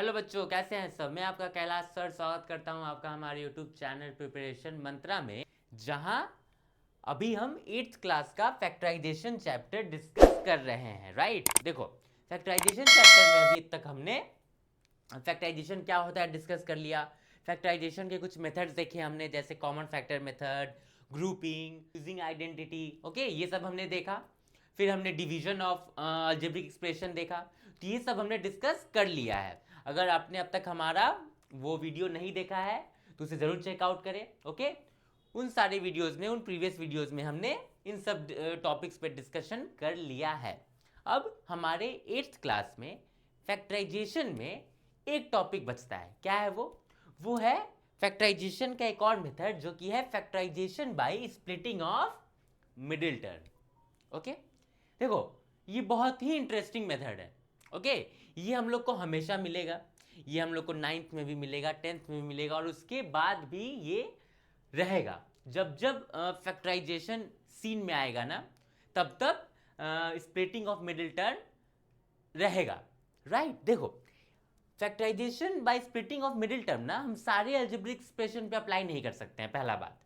Hello बच्चों, कैसे हैं सब। मैं आपका कैलाश सर स्वागत करता हूं आपका हमारे यूट्यूब चैनल प्रिपरेशन मंत्रा में, जहां अभी हम 8th क्लास का फैक्टराइजेशन चैप्टर डिस्कस कर रहे हैं। राइट, देखो फैक्टराइजेशन चैप्टर में अभी तक हमने फैक्टराइजेशन क्या होता है डिस्कस कर लिया। फैक्टराइजेशन के कुछ मेथड्स देखे हमने, जैसे common factor method, grouping, using identity. Okay, ये सब हमने देखा। फिर हमने डिवीजन ऑफ अलजेब्रिक एक्सप्रेशन देखा। तो ये सब हमने डिस्कस कर लिया है। अगर आपने अब तक हमारा वो वीडियो नहीं देखा है तो उसे ज़रूर चेकआउट करें। ओके, उन सारे वीडियोस में, उन प्रीवियस वीडियोस में हमने इन सब टॉपिक्स पे डिस्कशन कर लिया है। अब हमारे 8th क्लास में फैक्टराइजेशन में एक टॉपिक बचता है। क्या है वो है फैक्टराइजेशन का एक और मेथड, जो कि है factorization by splitting of middle term. Okay, देखो ये बहुत ही इंटरेस्टिंग मेथड है। ओके, ये हम लोग को हमेशा मिलेगा, ये हम लोग को 9th में भी मिलेगा, 10th में भी मिलेगा, और उसके बाद भी ये रहेगा। जब जब फैक्टराइजेशन सीन में आएगा ना, तब तब स्प्लिटिंग ऑफ मिडिल टर्म रहेगा। राइट, देखो factorization by splitting of middle term ना हम सारे अलजेब्रिक एक्सप्रेशन पे अप्लाई नहीं कर सकते हैं, पहला बात।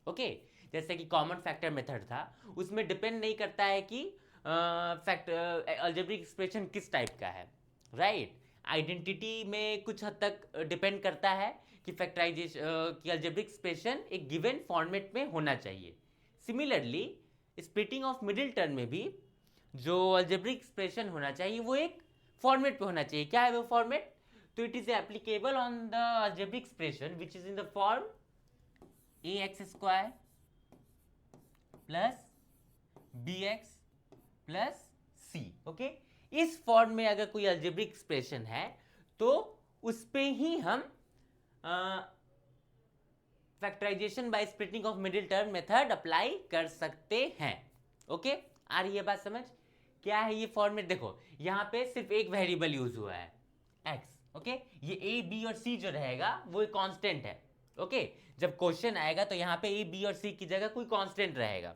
ओके, जैसे कि कॉमन फैक्टर मेथड था, उसमें डिपेंड नहीं करता है कि अलजेब्रिक एक्सप्रेशन किस टाइप का है। राइट, आइडेंटिटी में कुछ हद तक डिपेंड करता है कि फैक्टराइजेशन की अलजेब्रिक एक्सप्रेशन एक गिवन फॉर्मेट में होना चाहिए। Similarly splitting of middle term में भी जो अलजेब्रिक एक्सप्रेशन होना चाहिए वो एक फॉर्मेट पे होना चाहिए। क्या है वो फॉर्मेट? तो it is applicable on the algebraic expression which is in the form ax² plus bx plus c। Okay, इस फॉर्म में अगर कोई अलजेब्रिक एक्सप्रेशन है तो उस पे ही हम factorization by splitting of middle term method apply कर सकते हैं। ओके, आ रही है बात समझ? क्या है ये फॉर्मेट? देखो यहाँ पे सिर्फ एक वेरिएबल यूज हुआ है, x। ओके, ये a b और c जो रहेगा वो एक कांस्टेंट है। ओके, जब क्वेश्चन आएगा तो यहाँ पे a b और c की जगह कोई कांस्टेंट रहेगा,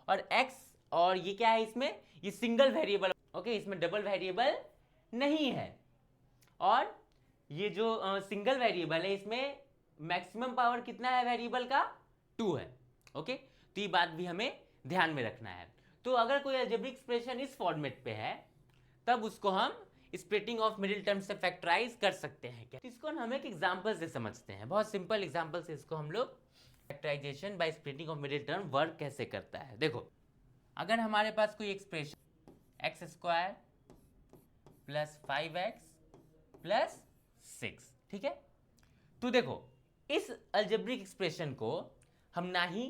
और x और ये क्या है इसमें, ये सिंगल वेरिएबल। ओके, इसमें डबल वेरिएबल नहीं है, और ये जो सिंगल वेरिएबल है इसमें मैक्सिमम पावर कितना है वेरिएबल का? 2 है। ओके, तो ये बात भी हमें ध्यान में रखना है। तो अगर कोई अलजेब्रिक एक्सप्रेशन इस फॉर्मेट पे है तब उसको हम स्प्लिटिंग ऑफ मिडिल टर्म से फैक्टराइज कर सकते हैं। क्या? इसको हम एक एग्जांपल से समझते हैं, बहुत सिंपल एग्जांपल से इसको हम लोग factorization by splitting of middle term work कैसे करता है। देखो, अगर हमारे पास कोई expression x² plus 5x plus 6, ठीक है, तो देखो इस अलजेब्रिक एक्सप्रेशन को हम ना ही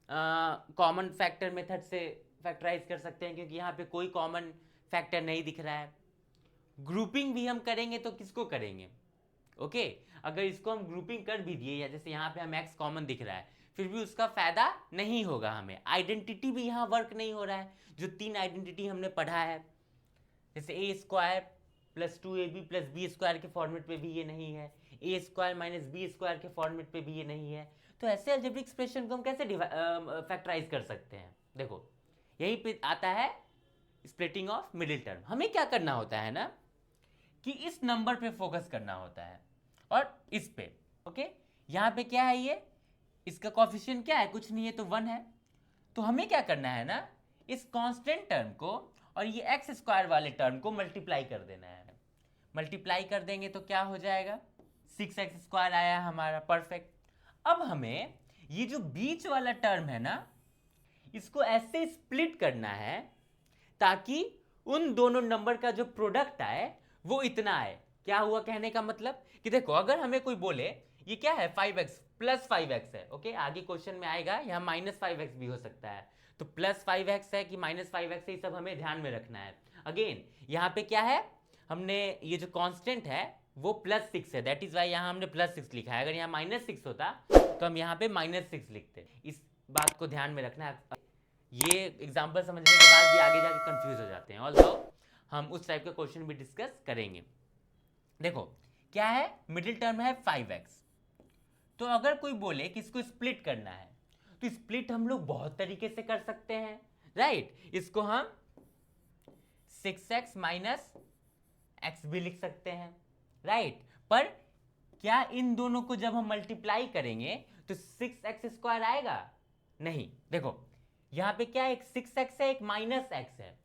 कॉमन फैक्टर मेथड से फैक्टराइज कर सकते हैं, क्योंकि यहाँ पे कोई कॉमन फैक्टर नहीं दिख रहा है। ग्रुपिंग भी हम करेंगे तो किसको करेंगे? ओके, अगर इसको हम ग्रुपिंग कर भी दिए, या जैसे यहाँ पे हम x कॉमन दिख रहा है, फिर भी उसका फायदा नहीं होगा हमें। आइडेंटिटी भी यहाँ वर्क नहीं हो रहा है, जो 3 आइडेंटिटी हमने पढ़ा है, जैसे a² plus 2ab plus b² के फॉर्मेट पे भी ये नहीं है, a² माइनस b² के फॉर्मेट पे भी ये नहीं है। तो ऐसे अलजेब्रिक एक्सप्रेशन को हम कैसे फैक्टराइज कर सकते हैं? देखो यही पे आता है स्प्लिटिंग ऑफ मिडिल टर्म। हमें क्या करना होता है ना, कि इस नंबर पे फोकस करना होता है और इस पे। ओके, यहाँ पे क्या है, ये इसका कोफिशिएंट क्या है? कुछ नहीं है, तो 1 है। तो हमें क्या करना है ना, इस कांस्टेंट टर्म को और ये x² वाले टर्म को मल्टीप्लाई कर देना है। मल्टीप्लाई कर देंगे तो क्या हो जाएगा? 6x² आया हमारा, परफेक्ट। अब हमें ये जो बीच वाला टर्म है ना, इसको ऐसे स्प्लिट करना है ताकि उन दोनों नंबर का जो प्रोडक्ट आए वो इतना आए। क्या हुआ कहने का मतलब कि देखो, अगर हमें कोई बोले ये क्या है, 5x प्लस 5x है। ओके, आगे क्वेश्चन में आएगा यहाँ माइनस 5x भी हो सकता है, तो प्लस 5x है कि माइनस 5x है, ये सब हमें ध्यान में रखना है। अगेन यहाँ पे क्या है, हमने ये जो कांस्टेंट है वो +6 है, दैट इज वाई यहाँ हमने +6 लिखा है। अगर यहाँ -6 होता तो हम यहाँ पे -6 लिखते। इस बात को ध्यान में रखना है। ये एग्जाम्पल समझने के बाद भी आगे जाके कंफ्यूज हो जाते हैं। ऑल्सो हम उस टाइप के क्वेश्चन भी डिस्कस करेंगे। देखो क्या है, मिडिल टर्म है 5x, तो अगर कोई बोले कि इसको स्प्लिट करना है तो स्प्लिट हम लोग बहुत तरीके से कर सकते हैं। राइट, इसको हम 6x माइनस x भी लिख सकते हैं। राइट। पर क्या इन दोनों को जब हम मल्टीप्लाई करेंगे तो 6x² आएगा? नहीं। देखो यहां पे क्या है, एक 6x है, एक -x है।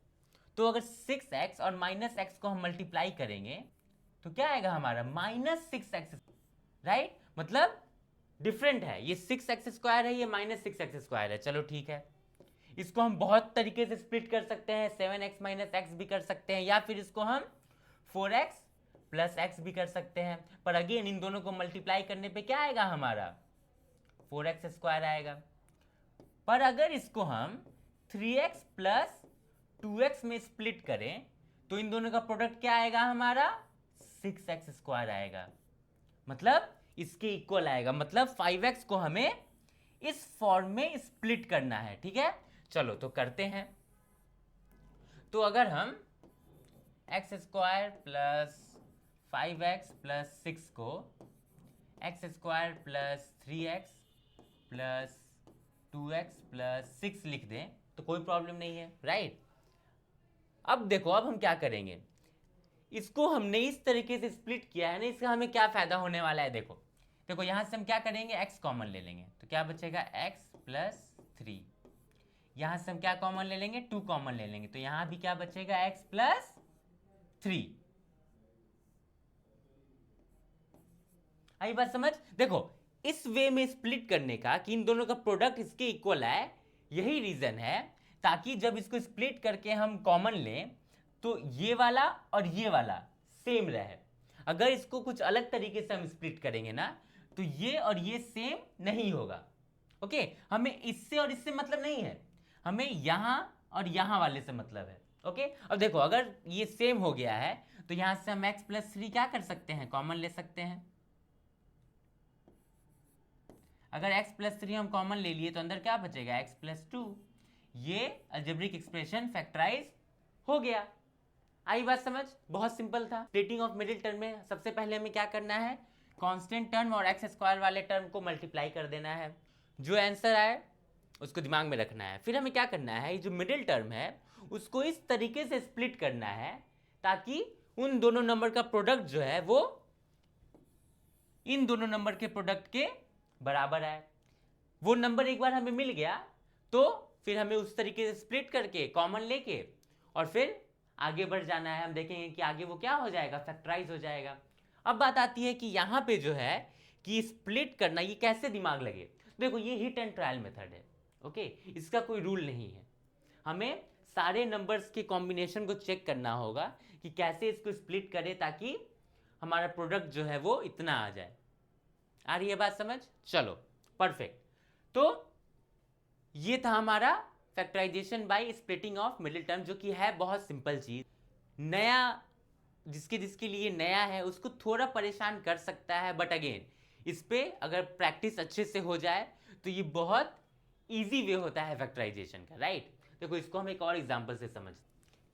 तो अगर 6x और -x को हम मल्टीप्लाई करेंगे तो क्या आएगा हमारा? -6x, right. मतलब डिफरेंट है, ये 6x² है, ये -6x² है। चलो ठीक है, इसको हम बहुत तरीके से स्प्लिट कर सकते हैं, 7x - x भी कर सकते हैं, या फिर इसको हम 4x + x भी कर सकते हैं। पर अगेन इन दोनों को मल्टीप्लाई करने पे क्या आएगा हमारा? 4x² आएगा। पर अगर इसको हम 3x + 2x में स्प्लिट करें तो इन दोनों का प्रोडक्ट क्या आएगा हमारा? 6x² आएगा। मतलब इसके इक्वल आएगा। मतलब 5x को हमें इस फॉर्म में स्प्लिट करना है। ठीक है, चलो तो करते हैं। तो अगर हम x² + 5x + 6 को x² + 3x + 2x + 6 लिख दें तो कोई प्रॉब्लम नहीं है, राइट। अब देखो, अब हम क्या करेंगे, इसको हमने इस तरीके से स्प्लिट किया है ना, इसका हमें क्या फायदा होने वाला है? देखो देखो, यहां से हम क्या करेंगे, x कॉमन ले लेंगे तो क्या बचेगा? x + 3। यहां से हम क्या कॉमन ले लेंगे? 2 कॉमन ले लेंगे तो यहां भी क्या बचेगा? x + 3। आई बात समझ? देखो इस वे में स्प्लिट करने का कि इन दोनों का प्रोडक्ट इसके इक्वल आए, यही रीजन है, ताकि जब इसको स्प्लिट करके हम कॉमन लें तो ये वाला और ये वाला सेम रहे। अगर इसको कुछ अलग तरीके से हम स्प्लिट करेंगे ना तो ये और ये सेम नहीं होगा। ओके, हमें इससे और इससे मतलब नहीं है, हमें यहां और यहां वाले से मतलब है। ओके, अब देखो अगर ये सेम हो गया है तो यहां से हम x + 3 क्या कर सकते हैं? कॉमन ले सकते हैं। अगर x + 3 हम कॉमन ले लिए तो अंदर क्या बचेगा? x + 2। ये अलजेब्रिक एक्सप्रेशन फैक्टराइज हो गया। आई बात समझ? बहुत सिंपल था। स्प्लिटिंग ऑफ मिडिल टर्म में सबसे पहले हमें क्या करना है? कांस्टेंट टर्म और x² वाले टर्म को मल्टीप्लाई कर देना है। जो आंसर आए उसको दिमाग में रखना है। फिर हमें क्या करना है, ये जो मिडिल टर्म है उसको इस तरीके से स्प्लिट करना है ताकि उन दोनों नंबर का प्रोडक्ट जो है वो इन दोनों नंबर के प्रोडक्ट के बराबर आए। वो नंबर एक बार हमें मिल गया तो फिर हमें उस तरीके से स्प्लिट करके कॉमन लेके और फिर आगे बढ़ जाना है। हम देखेंगे कि आगे वो क्या हो जाएगा? फैक्टराइज हो जाएगा। अब बात आती है कि यहां पे जो है कि स्प्लिट करना ये कैसे दिमाग लगे। देखो ये हिट एंड ट्रायल मेथड है। ओके, इसका कोई रूल नहीं है। हमें सारे नंबर्स के कॉम्बिनेशन को चेक करना होगा कि कैसे इसको स्प्लिट करें ताकि हमारा प्रोडक्ट जो है वो इतना आ जाए। आ रही है बात समझ? चलो परफेक्ट। तो ये था हमारा factorization by splitting of middle term, जो कि है बहुत सिंपल चीज। नया जिसके जिसके लिए नया है उसको थोड़ा परेशान कर सकता है, बट अगेन इस पे अगर प्रैक्टिस अच्छे से हो जाए तो ये बहुत इजी वे होता है फैक्टराइजेशन का, राइट। देखो इसको हम एक और एग्जांपल से समझ,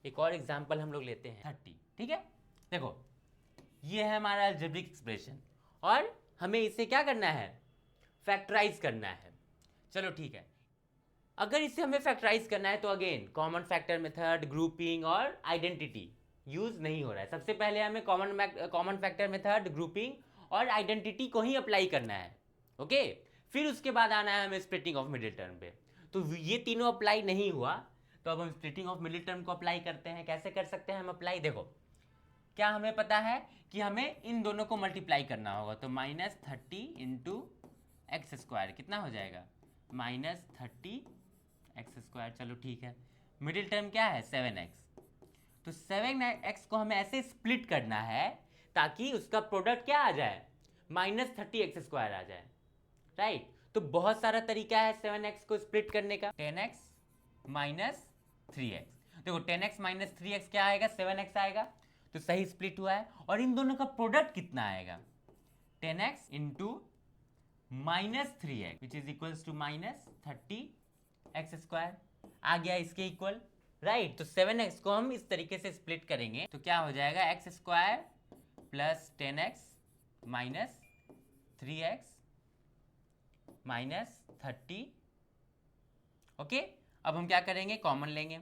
एक और एग्जांपल हम लोग लेते हैं 30। ठीक है, देखो ये है हमारा अलजेब्रिक एक्सप्रेशन और हमें इसे क्या करना है? फैक्टराइज करना है। चलो ठीक है, अगर इसे हमें फैक्टराइज करना है तो again common factor method, grouping और आइडेंटिटी यूज नहीं हो रहा है। सबसे पहले हमें कॉमन फैक्टर मेथड, ग्रुपिंग और आइडेंटिटी को ही अप्लाई करना है। ओके, फिर उसके बाद आना है हमें स्प्लिटिंग ऑफ मिडिल टर्म पे। तो ये तीनों अप्लाई नहीं हुआ तो अब हम स्प्लिटिंग ऑफ मिडिल टर्म को अप्लाई करते हैं। कैसे कर सकते हैं हम अप्लाई? देखो क्या हमें पता है कि हमें इन दोनों को मल्टीप्लाई करना होगा तो -30 × x², कितना हो जाएगा? -30 x²। चलो ठीक है, मिडिल टर्म क्या है? 7x। तो 7x को हमें ऐसे स्प्लिट करना है ताकि उसका प्रोडक्ट क्या आ जाए? -30 x² आ जाए, राइट। तो बहुत सारा तरीका है 7x को स्प्लिट करने का। 10x - 3x, देखो 10x - 3x क्या आएगा? 7x आएगा। तो सही स्प्लिट हुआ है। और इन दोनों का प्रोडक्ट कितना आएगा? 10x × -3x which is equals to -30 x²। आ गया इसके इक्वल, राइट। तो 7x को हम इस तरीके से स्प्लिट करेंगे तो क्या हो जाएगा? x² + 10x - 3x - 30। ओके, अब हम क्या करेंगे? कॉमन लेंगे।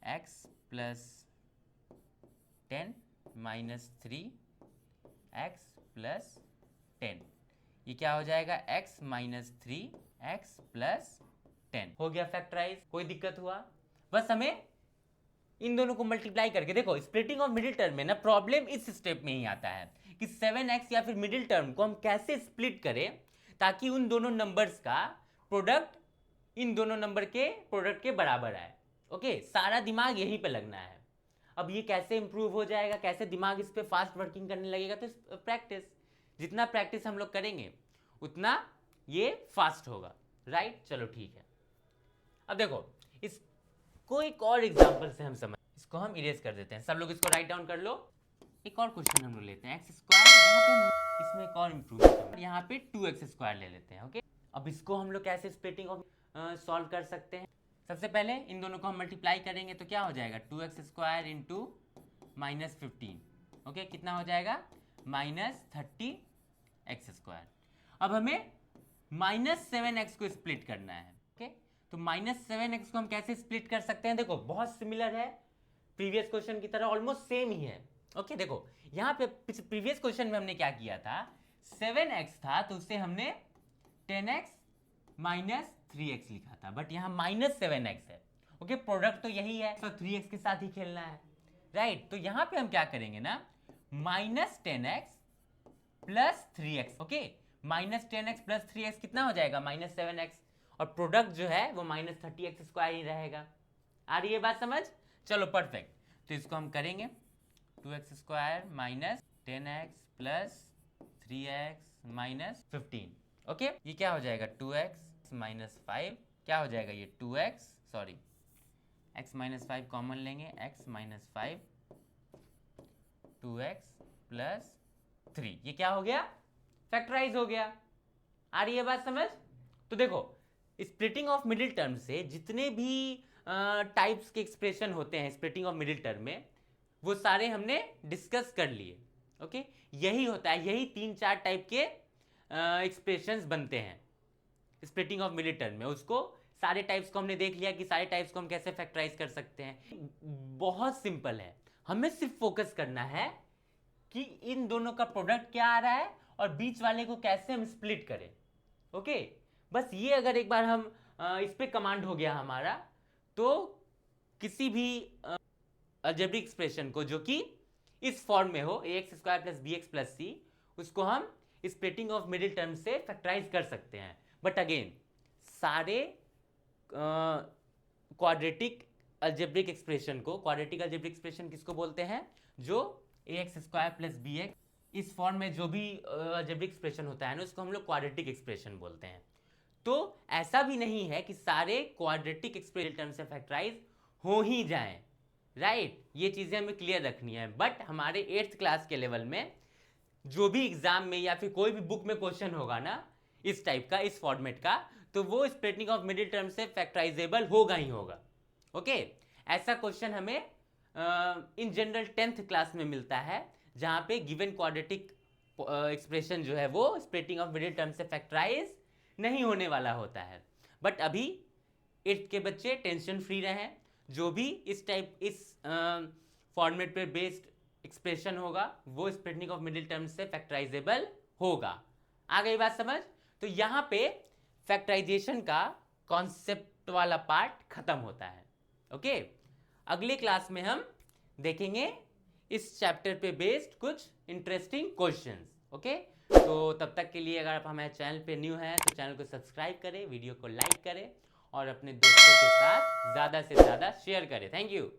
x + 10 - 3 x प्लस 10, ये क्या हो जाएगा x माइनस 3x प्लस 10 हो गया फैक्टराइज। कोई दिक्कत हुआ? बस हमें इन दोनों को मल्टीप्लाई करके देखो, स्प्लिटिंग ऑफ मिडिल टर्म में ना प्रॉब्लम इस स्टेप में ही आता है कि 7x या फिर मिडिल टर्म को हम कैसे स्प्लिट करें ताकि उन दोनों नंबर्स का प्रोडक्ट इन दोनों नंबर के प्रोडक्ट के बराबर आए। ओके, सारा दिमाग यहीं पे लगना है। अब ये कैसे इंप्रूव हो जाएगा, कैसे दिमाग इस पे फास्ट वर्किंग करने लगेगा? तो प्रैक्टिस, जितना प्रैक्टिस हम लोग करेंगे उतना ये फास्ट होगा, राइट? चलो ठीक है। अब देखो, इसको एक और एग्जांपल से हम समझ, इसको हम इरेज कर देते हैं। सब लोग इसको राइट डाउन कर लो। एक और क्वेश्चन हम लोग लेते हैं x स्क्वायर, यहाँ पे इसमें एक और इंप्रूव, यहाँ पे 2x स्क्वायर ले लेते हैं। ओके, अब इसको हम लोग कैसे स्प्लिटिंग ऑफ सॉल्व कर सकते हैं? सबसे पहले इन दोनों को हम मल्टीप्लाई करेंगे तो क्या हो जाएगा 2x square into minus 15। Okay, कितना हो जाएगा माइनस 30x स्क्वायर। अब हमें माइनस 7x को स्प्लिट करना है। ओके, तो माइनस 7x को हम कैसे स्प्लिट कर सकते हैं? देखो, बहुत सिमिलर है प्रीवियस क्वेश्चन की तरह, ऑलमोस्ट सेम ही है। ओके, देखो यहाँ पे प्रीवियस क्वेश्चन में हमने क्या किया था, 7x था तो उससे हमने 10x माइनस 3x लिखा था, बट यहाँ माइनस 7x है। ओके, प्रोडक्ट तो यही है तो 3x के साथ ही खेलना है, राइट? तो यहाँ पे हम क्या करेंगे ना, minus 10x plus 3x। Okay, minus 10x plus 3x कितना हो जाएगा माइनस 7x, और प्रोडक्ट जो है वो माइनस 30x स्क्वायर ही रहेगा। आ रही है बात समझ? चलो परफेक्ट, तो इसको हम करेंगे 2x square minus 10x plus 3x minus 15। Okay, ये क्या हो जाएगा 2x माइनस 5, क्या हो जाएगा ये 2x, sorry x minus 5 common लेंगे, x माइनस 5 2x प्लस 3, ये क्या हो गया फैक्टराइज हो गया। आ रही है बात समझ? तो देखो, स्प्लिटिंग ऑफ मिडिल टर्म से जितने भी टाइप्स के एक्सप्रेशन होते हैं स्प्लिटिंग ऑफ मिडिल टर्म में, वो सारे हमने डिस्कस कर लिए। ओके, यही होता है, यही 3-4 टाइप के एक्सप्रेशंस बनते हैं स्प्लिटिंग ऑफ मिडिल टर्म में। उसको सारे टाइप्स को हमने देख लिया कि सारे टाइप्स को हम कैसे फैक्टराइज कर सकते हैं। बहुत सिंपल है, हमें सिर्फ फोकस करना है कि इन दोनों का प्रोडक्ट क्या आ रहा है और बीच वाले को कैसे हम स्प्लिट करें। ओके, बस ये अगर एक बार हम इस पे कमांड हो गया हमारा, तो किसी भी अलजेब्रिक एक्सप्रेशन को जो कि इस फॉर्म में हो ax square plus bx plus c, उसको हम स्प्लिटिंग ऑफ मिडिल टर्म से फैक्टराइज कर सकते हैं। बट अगेन, सारे क्वाड्रेटिक अलजेब्रिक एक्सप्रेशन को, क्वाड्रेटिक अलजेब्रिक एक्सप्रेशन किसको बोलते हैं, जो ax स्क्वायर प्लस bx इस फॉर्म में जो भी अलजेब्रिक एक्सप्रेशन होता है ना, उसको हम लोग क्वाड्रेटिक एक्सप्रेशन बोलते हैं। तो ऐसा भी नहीं है कि सारे क्वाड्रेटिक एक्सप्रेशन टर्म से फैक्टराइज हो ही जाएं, राइट? ये चीजें हमें क्लियर रखनी है। बट हमारे 8th क्लास के लेवल में जो भी एग्जाम में या फिर कोई भी बुक में क्वेश्चन होगा ना इस टाइप का, इस फॉर्मेट का, तो वो स्प्लिटिंग ऑफ मिडिल टर्म से फैक्टराइजेबल होगा ही होगा। ओके, ऐसा क्वेश्चन हमें इन जनरल 10th क्लास में मिलता है, जहां पे गिवन क्वाड्रेटिक एक्सप्रेशन जो है वो स्प्लिटिंग ऑफ मिडिल टर्म से फैक्टराइज नहीं होने वाला होता है। बट अभी 8th के बच्चे टेंशन फ्री रहें, जो भी इस टाइप इस फॉर्मेट पे बेस्ड एक्सप्रेशन होगा वो स्प्लिटिंग ऑफ मिडिल टर्म से फैक्टराइजेबल होगा। आ गई बात समझ? तो यहाँ पे फैक्टराइजेशन का कॉन्सेप्ट वाला पार्ट खत्म होता है। ओके, अगले क्लास में हम देखेंगे इस चैप्टर पे बेस्ड कुछ इंटरेस्टिंग क्वेश्चंस। ओके, तो तब तक के लिए अगर आप हमारे चैनल पे न्यू हैं तो चैनल को सब्सक्राइब करें, वीडियो को लाइक करें और अपने दोस्तों के साथ ज़्यादा से ज़्यादा शेयर करें। Thank you.